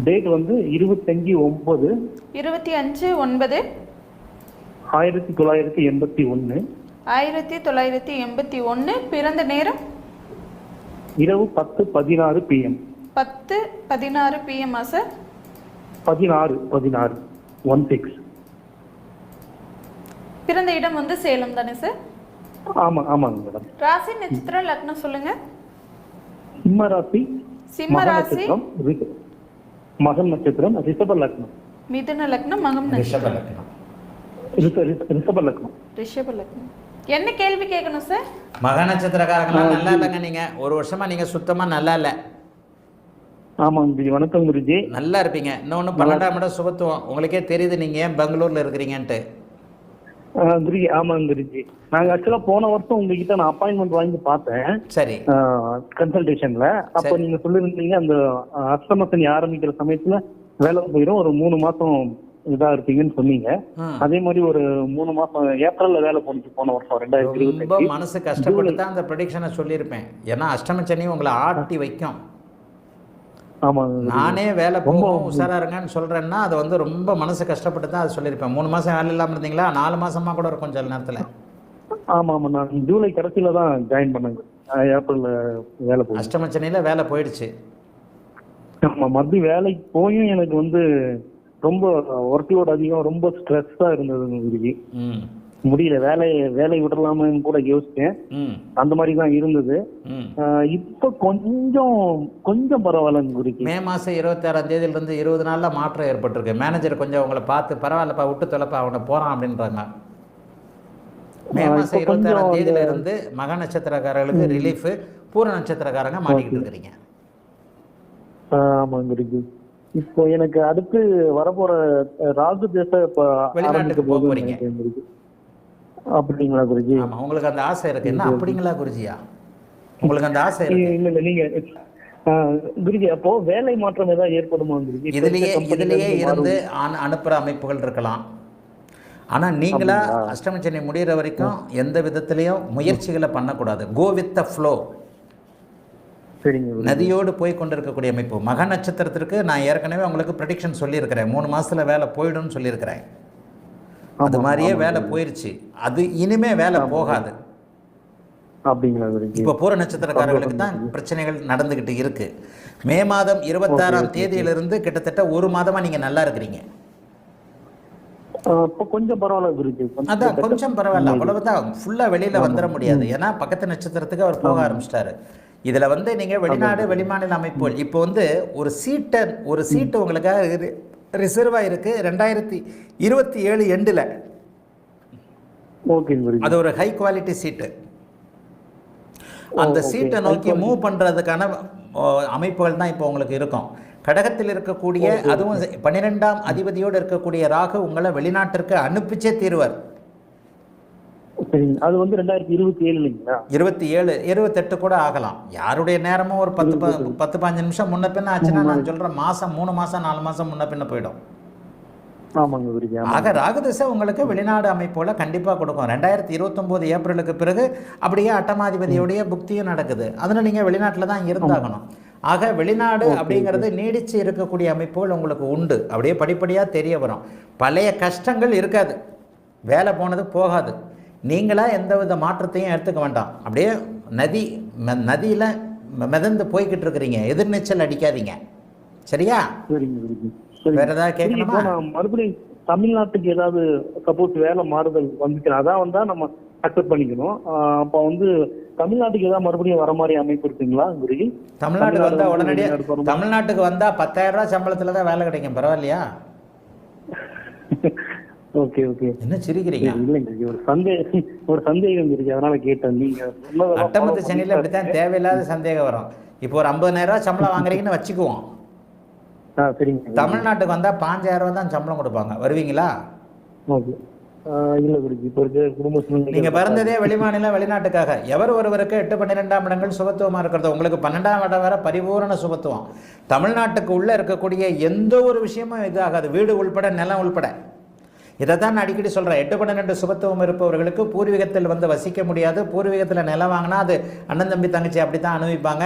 Date வந்து 25/9. 25/9/1981. 1981. பிறந்த நேரம் இரவு 10:16 PM. 10:16 PM sir? 16 16. பிறந்த இடம் வந்து சேலம் தானே சார்? ஆமாங்க மேடம். ராசி நட்சத்திரம் லக்னம் சொல்லுங்க. சிம்ம ராசி, சிம்ம ராசி, மகம் நட்சத்திரம், ரிஷப லக்னம். மிதுன லக்னம், மகம் நட்சத்திரம், ரிஷப லக்னம். ரிஷப லக்னம். என்ன கேள்வி கேட்கணும் சார்? மக நட்சத்திரக்காரங்களாம் நல்லா இல்லைங்க. நீங்க ஒரு வருஷமா நீங்க சுத்தமா நல்லா இல்லை. ஆமாங்க குருஜி. வணக்கம் குருஜி. நல்லா இருப்பீங்க. இன்னொன்று 12ஆம் இடம் சுபத்துவம். உங்களுக்கே தெரியுது நீங்க ஏன் பெங்களூர்ல இருக்கிறீங்கன்ட்டு. குருஜி ஆமாங்க குருஜி. நாங்க ஆக்சுவலா போன வருஷம் உங்ககிட்ட நான் அப்பாயின்மெண்ட் வாங்கி பார்த்தேன். சரி. கன்சல்டேஷன்ல அப்ப நீங்க சொல்லிருந்தீங்க அந்த அஷ்டம சனி ஆரம்பிக்கிற சமயத்துல வேலை போயிடும், ஒரு 3 மாசம் இதா இருப்பீங்கன்னு சொன்னீங்க. அதே மாதிரி ஒரு 3 மாசம் ஏப்ரல்ல வேலை போனுச்சு போன வருஷம் 2020. ரொம்ப மனசு கஷ்டப்பட்டு தான் அந்த ப்ரெடிக்ஷனை சொல்லியிருப்பேன். ஏன்னா அஷ்டம சனி உங்களை ஆட்டி வைக்கும். நானே வேலை போகும் உஷாரா இருங்கன்னு சொல்றேன்னா அது வந்து ரொம்ப மனசு கஷ்டப்பட்டு தான் அது சொல்லியிருப்பேன். 3 மாசம் வேலை இல்லாம இருந்தீங்களா? 4 மாசமா கூட இருக்கும் சில நேரத்துல. ஆமா நான் ஜூலை கடைசியில தான் ஜாயின் பண்ணேங்க. ஏப்ரல்ல வேலை போய் அஷ்டம சனியில வேலை போயிடுச்சு. ஆமா, மறுபடியும் வேலைக்கு போயும் எனக்கு வந்து ரொம்ப ஒர்க் லோட் அதிகம், ரொம்ப ஸ்ட்ரெஸ்ஸா இருந்தது. முடியல, வேலை விடலாமன்னு கூட யோசிச்சேன். அந்த மாதிரி தான் இருந்தது. இப்ப கொஞ்சம் பரவாயில்ல குருஜி. மே மாசம் 26ஆம் தேதியில இருந்து 20 நாள்ல மாற்றம் ஏற்பட்டிருக்கு. மேனேஜர் கொஞ்சம் உங்களை பார்த்து பரவாயில்லப்பா விட்டு தொலைப்பா அவனை போறான் அப்படின்றாங்க. மே மாசம் 26ஆம் தேதியில இருந்து மக நட்சத்திரக்காரர்களுக்கு ரிலீஃப், பூர நட்சத்திரக்காரங்க மாட்டிக்கிட்டு இருக்கிறீங்க. ஆமா குருஜி. இப்போ எனக்கு அடுத்து வரப்போற ராகு தேச வெளிநாட்டுக்கு போக போறீங்க அப்படிங்களா குருஜி? ஆமா, உங்களுக்கு அந்த ஆசை இருக்கு. என்ன அப்படிங்களா குருஜியா? உங்களுக்கு அந்த ஆசை இருக்கு? இல்ல நீங்க குருஜி அப்போ வேலை மாற்றம் ஏதாவது ஏற்படுமா குருஜி? இதுலயே இருந்து அனுப்புற அமைப்புகள் இருக்கலாம். ஆனா நீங்களா அஷ்டமச்சனி முடிகிற வரைக்கும் எந்த விதத்திலையும் முயற்சிகளை பண்ணக்கூடாது. Go with the flow. நதியோடு போய் கொண்டிருக்கக்கூடிய அமைப்பு. மக நட்சத்திரத்திற்கு நான் ஏற்கனவே உங்களுக்கு ப்ரெடிக்ஷன் சொல்லியிருக்கிறேன். 3 மாசத்துல வேலை போயிடும்னு சொல்லியிருக்கிறேன். அது மாதிரியே வேலை போயிருச்சு. அது இனிமே வேலை போகாது. இப்போ பூர நட்சத்திரக்காரர்களுக்கு தான் பிரச்சனைகள் நடந்துகிட்டு இருக்கு. மே மாதம் 26ஆம் தேதியிலிருந்து கிட்டத்தட்ட 1 மாதமா நீங்க நல்லா இருக்கிறீங்க. கொஞ்சம் பரவாயில்ல. அதான் கொஞ்சம் பரவாயில்ல, அவ்வளவுதான். ஃபுல்லா வெளியில வந்துட முடியாது. ஏன்னா பக்கத்து நட்சத்திரத்துக்கு அவர் போக ஆரம்பிச்சிட்டாரு. இதுல வந்து நீங்க வெளிநாடு வெளிமாநில அமைப்புகள் இப்போ வந்து ஒரு சீட்டு உங்களுக்காக ரிசர்வ் ஆயிருக்கு 2027 எண்டில். அது ஒரு ஹை குவாலிட்டி சீட்டு. அந்த சீட்டை நோக்கி மூவ் பண்றதுக்கான அமைப்புகள் தான் இப்போ உங்களுக்கு இருக்கும். கடகத்தில் இருக்கக்கூடிய அதுவும் 12ஆம் அதிபதியோடு இருக்கக்கூடிய ராகு உங்களை வெளிநாட்டிற்கு அனுப்பிச்சே தீர்வார். அது வந்து 2027 27 28 கூட ஆகலாம். யாருடைய நேரமும் ஒரு 10-15 நிமிஷம் முன்ன பின்ன ஆச்சுன்னா நான் சொல்றேன் மாசம் 3 மாசம் 4 மாசம் முன்ன பின்ன போயிடும். ஆக ராகுதிசை உங்களுக்கு வெளிநாடு அமைப்புல கண்டிப்பா கொடுக்கும். 2029 ஏப்ரலுக்கு பிறகு அப்படியே அட்டமாதிபதியோடைய புக்தியும் நடக்குது. அதனால நீங்க வெளிநாட்டில் தான் இருந்தாகணும். ஆக வெளிநாடு அப்படிங்கிறது நீடிச்சு இருக்கக்கூடிய அமைப்புகள் உங்களுக்கு உண்டு. அப்படியே படிப்படியா தெரிய வரும். பழைய கஷ்டங்கள் இருக்காது. வேலை போனது போகாது. நீங்களா எந்த வித மாற்றத்தையும் எடுத்துக்க வேண்டாம். அப்படியே நதியில மிதந்து போய்கிட்டு இருக்கிறீங்க. எதிர்நீச்சல் அடிக்காதீங்க. சரியா? வேற ஏதாவது கேட்கணுமா? மறுபடியும் தமிழ்நாட்டுக்கு ஏதாவது சப்போஸ் வேலை மாறுதல் வந்துச்சு அதான் வந்தா நம்ம அக்செப்ட் பண்ணிக்கணும். அப்ப வந்து தமிழ்நாட்டுக்கு ஏதாவது மறுபடியும் வர மாதிரி அமைப்பு இருக்குங்களா குருஜி? தமிழ்நாட்டுக்கு வந்தா உடனடியாக தமிழ்நாட்டுக்கு வந்தா 10,000 ரூபாய் சம்பளத்துல தான் வேலை கிடைக்கும். பரவாயில்லையா? ஓகே. என்ன சிரிக்கிறீங்க? இல்லைங்க, ஒரு சந்தேகம் இருக்கு, அதனால கேட்டேன். நீங்க அட்டமத்து சனியில அப்படித்தான் தேவையில்லாத சந்தேகம் வரும். இப்போ ஒரு 50,000 ரூபாய் சம்பளம் வாங்குறீங்கன்னு வச்சுக்குவோம். தமிழ்நாட்டுக்கு வந்தா 5,000 ரூபாய் தான் சம்பளம் கொடுப்பாங்க. வருவீங்களா? இல்ல குருஜி, இப்போ இருக்க குடும்ப சூழ்நிலை. நீங்க பிறந்ததே வெளிமாநில வெளிநாட்டுக்காக. எவர் ஒருவருக்கு 8-12ஆம் இடங்கள் சுபத்துவமா இருக்கிறது. உங்களுக்கு 12ஆம் இடம் வர பரிபூரண சுபத்துவம். தமிழ்நாட்டுக்கு உள்ள இருக்கக்கூடிய எந்த ஒரு விஷயமும் இது ஆகாது. வீடு உள்பட, நிலம் உள்பட. இதை தான் நான் அடிக்கடி சொல்கிறேன். 8/12 சுபத்துவம் இருப்பவர்களுக்கு பூர்வீகத்தில் வந்து வசிக்க முடியாது. பூர்வீகத்தில் நிலம் வாங்கினா அது அண்ணன் தம்பி தங்கச்சி அப்படி தான் அனுபவிப்பாங்க.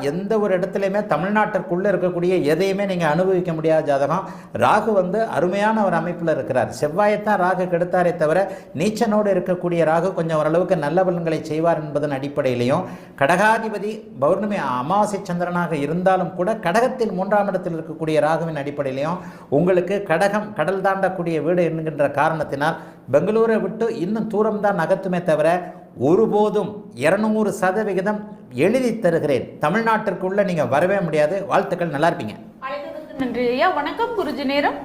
எந்த ஒரு இடத்துலையுமே தமிழ்நாட்டிற்குள்ளே இருக்கக்கூடிய எதையுமே நீங்கள் அனுபவிக்க முடியாத ஜாதகம். ராகு வந்து அருமையான ஒரு அமைப்பில் இருக்கிறார். செவ்வாயத்தான் ராகு கெடுத்தாரே தவிர நீச்சனோடு இருக்கக்கூடிய ராகு கொஞ்சம் ஓரளவுக்கு நல்ல பலன்களை செய்வார் என்பதன் அடிப்படையிலையும், கடகாதிபதி பௌர்ணமி அமாவாசை சந்திரனாக இருந்தாலும் கூட கடகத்தில் 3ஆம் இடத்தில் இருக்கக்கூடிய ராகுவின் அடிப்படையிலையும் உங்களுக்கு கடகம் கடல் தாண்டக்கூடிய வீடு என்கின்ற காரணத்தினால் பெங்களூரை விட்டு இன்னும் தூரம் தான் நகர்த்துமே தவிர ஒருபோதும் 200% எழுதி தருகிறேன், தமிழ்நாட்டிற்குள்ள நீங்க வரவே முடியாது. வாழ்த்துக்கள், நல்லா இருப்பீங்க. அழைத்ததற்கு நன்றி ஐயா. வணக்கம் குருஜி நேரம்.